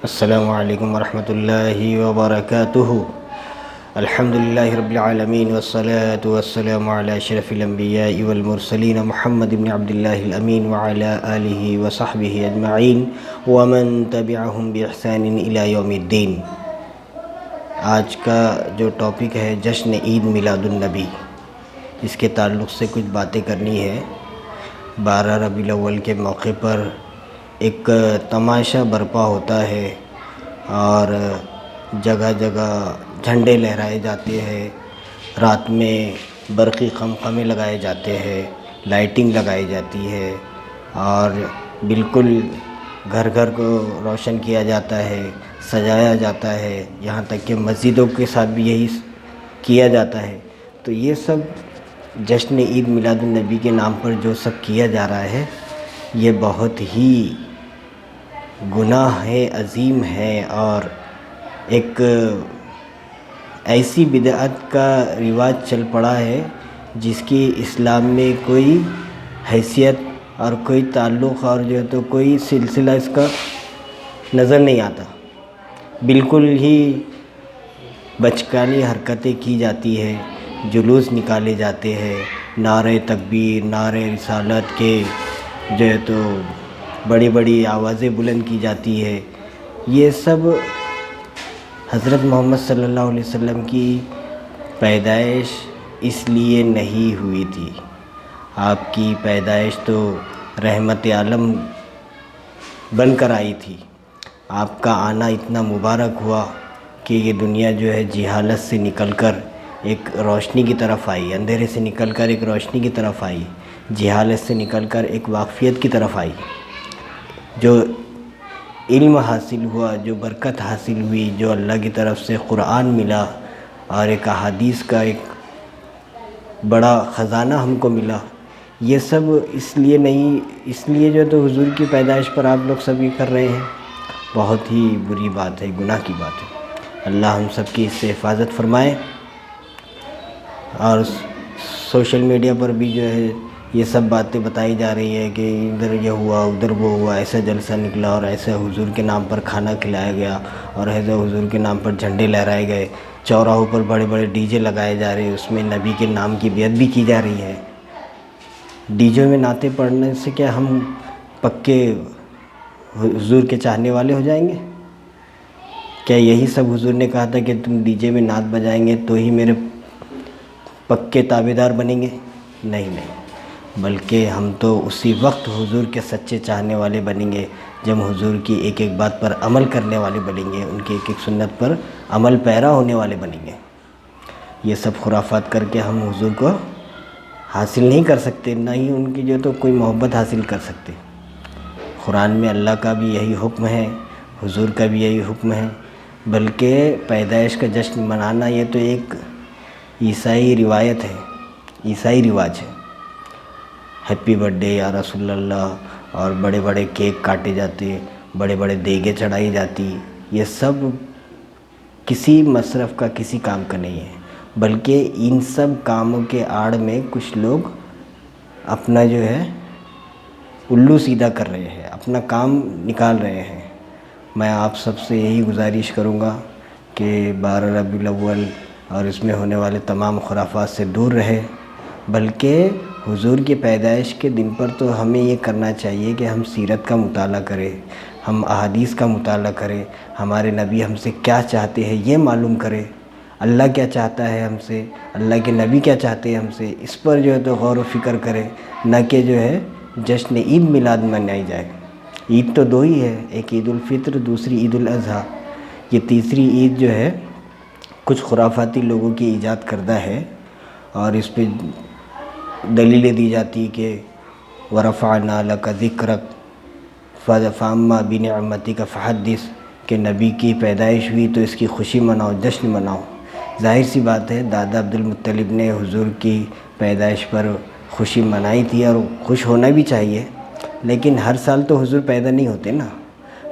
السلام علیکم ورحمۃ اللہ وبرکاتہ۔ الحمد للہ رب العالمین والصلاة والسلام علی اشرف الانبیاء والمرسلین محمد بن عبد اللہ الامین وعلی آلہ وصحبہ اجمعین ومن تبعہم باحسان الی یوم الدین۔ آج کا جو ٹاپک ہے جشن عید میلاد النبی، اس کے تعلق سے کچھ باتیں کرنی ہے۔ 12 ربیع الاول کے موقع پر ایک تماشا برپا ہوتا ہے اور جگہ جگہ جھنڈے لہرائے جاتے ہیں، رات میں برقی خمخمے لگائے جاتے ہیں، لائٹنگ لگائی جاتی ہے اور بالکل گھر گھر کو روشن کیا جاتا ہے، سجایا جاتا ہے، یہاں تک کہ مسجدوں کے ساتھ بھی یہی کیا جاتا ہے۔ تو یہ سب جشن عید میلاد النبی کے نام پر جو سب کیا جا رہا ہے، یہ بہت ہی گناہ ہے، عظیم ہے اور ایک ایسی بدعت کا رواج چل پڑا ہے جس کی اسلام میں کوئی حیثیت اور کوئی تعلق اور جو ہے تو کوئی سلسلہ اس کا نظر نہیں آتا۔ بالکل ہی بچکانی حرکتیں کی جاتی ہے، جلوس نکالے جاتے ہیں، نعرے تکبیر، نعرے رسالت کے جو ہے تو بڑی بڑی آوازیں بلند کی جاتی ہے۔ یہ سب حضرت محمد صلی اللہ علیہ وسلم کی پیدائش اس لیے نہیں ہوئی تھی۔ آپ کی پیدائش تو رحمت عالم بن کر آئی تھی۔ آپ کا آنا اتنا مبارک ہوا کہ یہ دنیا جو ہے جہالت سے نکل کر ایک روشنی کی طرف آئی، اندھیرے سے نکل کر ایک روشنی کی طرف آئی، جہالت سے نکل کر ایک واقفیت کی طرف آئی۔ جو علم حاصل ہوا، جو برکت حاصل ہوئی، جو اللہ کی طرف سے قرآن ملا اور ایک احادیث کا ایک بڑا خزانہ ہم کو ملا، یہ سب اس لیے نہیں، اس لیے جو تو حضور کی پیدائش پر آپ لوگ سب یہ کر رہے ہیں۔ بہت ہی بری بات ہے، گناہ کی بات ہے۔ اللہ ہم سب کی اس سے حفاظت فرمائے۔ اور سوشل میڈیا پر بھی جو ہے یہ سب باتیں بتائی جا رہی ہے کہ ادھر یہ ہوا، ادھر وہ ہوا، ایسا جلسہ نکلا اور ایسے حضور کے نام پر کھانا کھلایا گیا اور ایسے حضور کے نام پر جھنڈے لہرائے گئے، چوراہوں پر بڑے بڑے ڈی جے لگائے جا رہے ہیں، اس میں نبی کے نام کی بیعت بھی کی جا رہی ہے۔ ڈی جے میں نعتیں پڑھنے سے کیا ہم پکے حضور کے چاہنے والے ہو جائیں گے؟ کیا یہی سب حضور نے کہا تھا کہ تم ڈی جے میں نعت بجائیں گے تو ہی میرے پکے تابعدار بنیں گے؟ نہیں، بلکہ ہم تو اسی وقت حضور کے سچے چاہنے والے بنیں گے جب حضور کی ایک ایک بات پر عمل کرنے والے بنیں گے، ان کی ایک ایک سنت پر عمل پیرا ہونے والے بنیں گے۔ یہ سب خرافات کر کے ہم حضور کو حاصل نہیں کر سکتے، نہ ہی ان کی جو تو کوئی محبت حاصل کر سکتے۔ قرآن میں اللہ کا بھی یہی حکم ہے، حضور کا بھی یہی حکم ہے، بلکہ پیدائش کا جشن منانا یہ تو ایک عیسائی روایت ہے، عیسائی رواج ہے۔ ہیپی برتھ ڈے یا رسول اللہ اور بڑے بڑے کیک کاٹے جاتے، بڑے بڑے دیگیں چڑھائی جاتی، یہ سب کسی مصرف کا، کسی کام کا نہیں ہے، بلکہ ان سب کاموں کے آڑ میں کچھ لوگ اپنا جو ہے الو سیدھا کر رہے ہیں، اپنا کام نکال رہے ہیں۔ میں آپ سب سے یہی گزارش کروں گا کہ 12 ربیع الاول اور اس میں ہونے والے تمام خرافات سے دور رہے، بلکہ حضور کی پیدائش کے دن پر تو ہمیں یہ کرنا چاہیے کہ ہم سیرت کا مطالعہ کریں، ہم احادیث کا مطالعہ کریں، ہمارے نبی ہم سے کیا چاہتے ہیں یہ معلوم کریں، اللہ کیا چاہتا ہے ہم سے، اللہ کے نبی کیا چاہتے ہیں ہم سے، اس پر جو ہے تو غور و فکر کریں، نہ کہ جو ہے جشن عید میلاد منائی جائے۔ عید تو دو ہی ہے، ایک عید الفطر، دوسری عید الاضحیٰ۔ یہ تیسری عید جو ہے کچھ خرافاتی لوگوں کی ایجاد کردہ ہے اور اس پہ دلیلیں دی جاتی کہ وَرَفَعْنَا لَكَ ذِكْرَكَ فَأَمَّا بِنِعْمَتِكَ فَحَدِّثْ، کہ نبی کی پیدائش ہوئی تو اس کی خوشی مناؤ، جشن مناؤ۔ ظاہر سی بات ہے دادا عبدالمطلب نے حضور کی پیدائش پر خوشی منائی تھی اور خوش ہونا بھی چاہیے، لیکن ہر سال تو حضور پیدا نہیں ہوتے نا،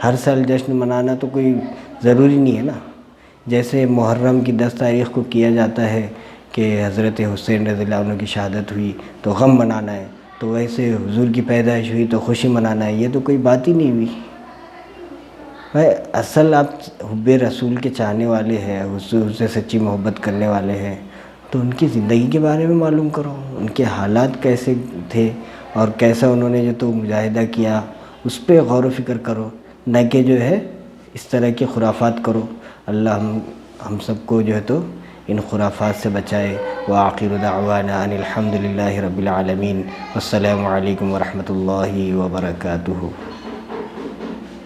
ہر سال جشن منانا تو کوئی ضروری نہیں ہے نا۔ جیسے محرم کی 10 تاریخ کو کیا جاتا ہے کہ حضرت حسین رضی اللہ عنہ کی شہادت ہوئی تو غم منانا ہے، تو ویسے حضور کی پیدائش ہوئی تو خوشی منانا ہے، یہ تو کوئی بات ہی نہیں ہوئی۔ بھائی اصل آپ حب رسول کے چاہنے والے ہیں، حضور سے سچی محبت کرنے والے ہیں، تو ان کی زندگی کے بارے میں معلوم کرو، ان کے حالات کیسے تھے اور کیسا انہوں نے جو تو مجاہدہ کیا، اس پہ غور و فکر کرو، نہ کہ جو ہے اس طرح کی خرافات کرو۔ اللہ ہم سب کو جو ہے تو ان خرافات سے بچائے۔ وآخر دعوانا ان الحمد للہ رب العالمین، والسلام علیکم ورحمۃ اللہ وبرکاتہ۔